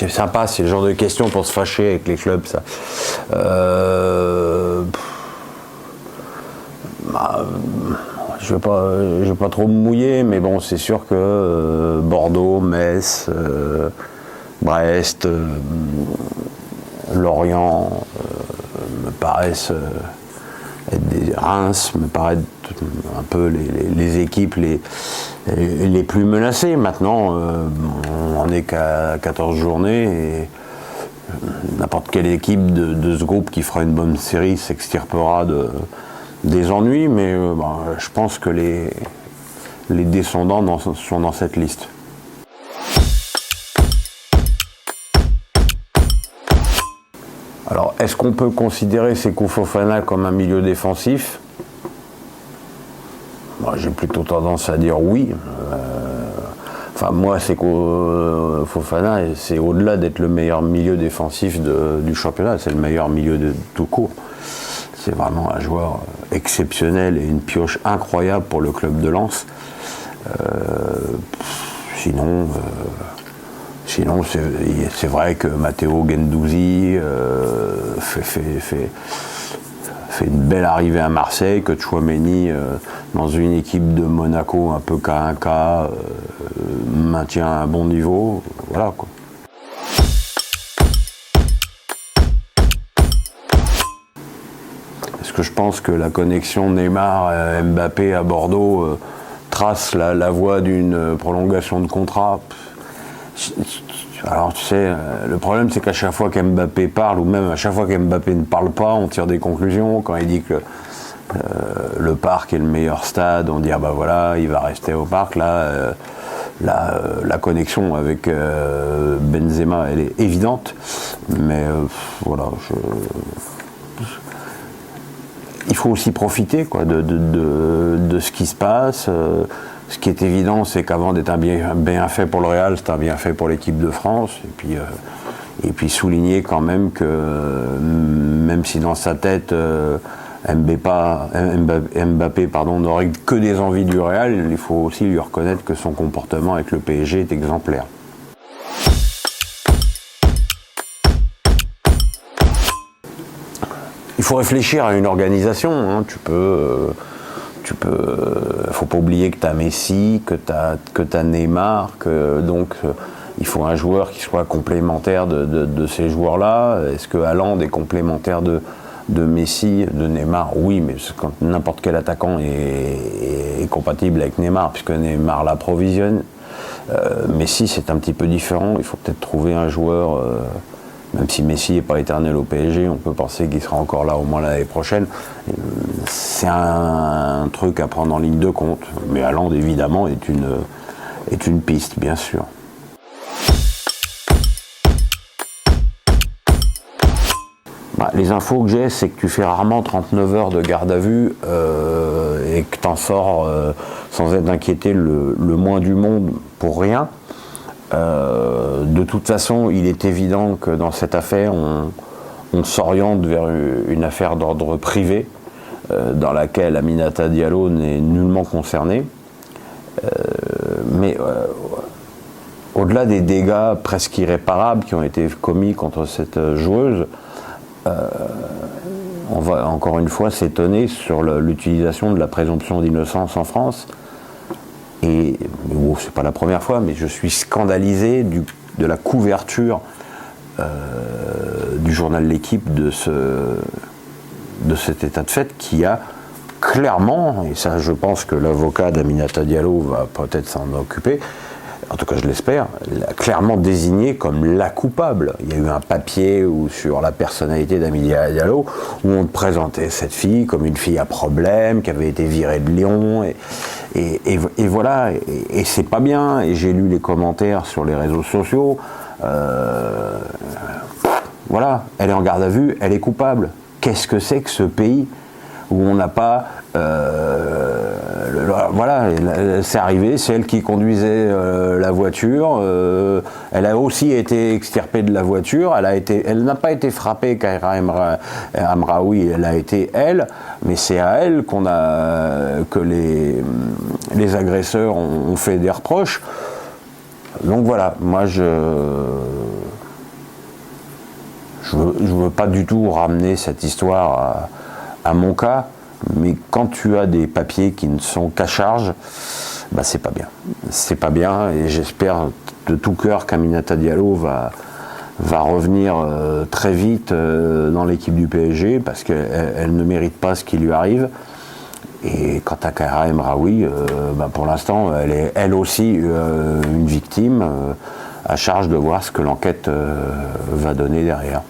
c'est sympa, c'est le genre de question pour se fâcher avec les clubs, ça. Je vais pas trop me mouiller, mais bon, c'est sûr que Bordeaux, Metz, Brest, Lorient me paraissent être des Reims, me paraissent un peu les équipes les plus menacées. Maintenant, on n'en est qu'à 14 journées et n'importe quelle équipe de ce groupe qui fera une bonne série s'extirpera des ennuis, mais je pense que les descendants sont dans cette liste. Alors, est-ce qu'on peut considérer Sékou Fofana comme un milieu défensif ? J'ai plutôt tendance à dire oui. Moi, Sékou Fofana, c'est au-delà d'être le meilleur milieu défensif du championnat, c'est le meilleur milieu de tout court. C'est vraiment un joueur exceptionnel et une pioche incroyable pour le club de Lens. Sinon, c'est vrai que Matteo Guendouzi fait une belle arrivée à Marseille, que Tchouaméni, dans une équipe de Monaco un peu K1K, maintient un bon niveau. Voilà, quoi. Est-ce que je pense que la connexion Neymar-Mbappé à Bordeaux trace la voie d'une prolongation de contrat ? Alors tu sais, le problème c'est qu'à chaque fois qu'Mbappé parle, ou même à chaque fois qu'Mbappé ne parle pas, on tire des conclusions. Quand il dit que le Parc est le meilleur stade, on dit voilà, il va rester au Parc. Là, la connexion avec Benzema, elle est évidente, mais voilà, il faut aussi profiter de ce qui se passe. Ce qui est évident, c'est qu'avant d'être un bienfait pour le Real, c'est un bienfait pour l'équipe de France. Et puis souligner quand même que, même si dans sa tête, Mbappé n'aurait que des envies du Real, il faut aussi lui reconnaître que son comportement avec le PSG est exemplaire. Il faut réfléchir à une organisation. Hein. Faut pas oublier que tu as Messi, que tu as Neymar, donc il faut un joueur qui soit complémentaire de ces joueurs-là. Est-ce que Haaland est complémentaire de Messi, de Neymar ? Oui, mais quand n'importe quel attaquant est compatible avec Neymar, puisque Neymar l'approvisionne. Messi, c'est un petit peu différent. Il faut peut-être trouver un joueur. Même si Messi n'est pas éternel au PSG, on peut penser qu'il sera encore là au moins l'année prochaine. C'est un truc à prendre en ligne de compte. Mais Haaland, évidemment, est une piste, bien sûr. Les infos que j'ai, c'est que tu fais rarement 39 heures de garde à vue et que tu en sors sans être inquiété le moins du monde pour rien. De toute façon, il est évident que dans cette affaire, on s'oriente vers une affaire d'ordre privé dans laquelle Aminata Diallo n'est nullement concernée. Mais au-delà des dégâts presque irréparables qui ont été commis contre cette joueuse, on va encore une fois s'étonner sur l'utilisation de la présomption d'innocence en France. Et c'est pas la première fois, mais je suis scandalisé de la couverture du journal L'Équipe de cet état de fait qui a clairement, et ça je pense que l'avocat d'Aminata Diallo va peut-être s'en occuper, en tout cas je l'espère, l'a clairement désigné comme la coupable. Il y a eu un papier sur la personnalité d'Aminata Diallo où on présentait cette fille comme une fille à problème, qui avait été virée de Lyon, et voilà, et c'est pas bien, et j'ai lu les commentaires sur les réseaux sociaux, voilà, elle est en garde à vue, elle est coupable. Qu'est-ce que c'est que ce pays où on n'a pas... voilà, c'est arrivé, c'est elle qui conduisait la voiture, elle a aussi été extirpée de la voiture, elle n'a pas été frappée Kaira Amraoui, elle a été elle, mais c'est à elle que les agresseurs ont fait des reproches. Donc voilà, moi je veux pas du tout ramener cette histoire à mon cas, mais quand tu as des papiers qui ne sont qu'à charge, bah c'est pas bien. C'est pas bien, et j'espère de tout cœur qu'Aminata Diallo va revenir très vite dans l'équipe du PSG, parce qu'elle ne mérite pas ce qui lui arrive. Et quant à Kaira Emraoui, bah pour l'instant, elle est elle aussi une victime, à charge de voir ce que l'enquête va donner derrière.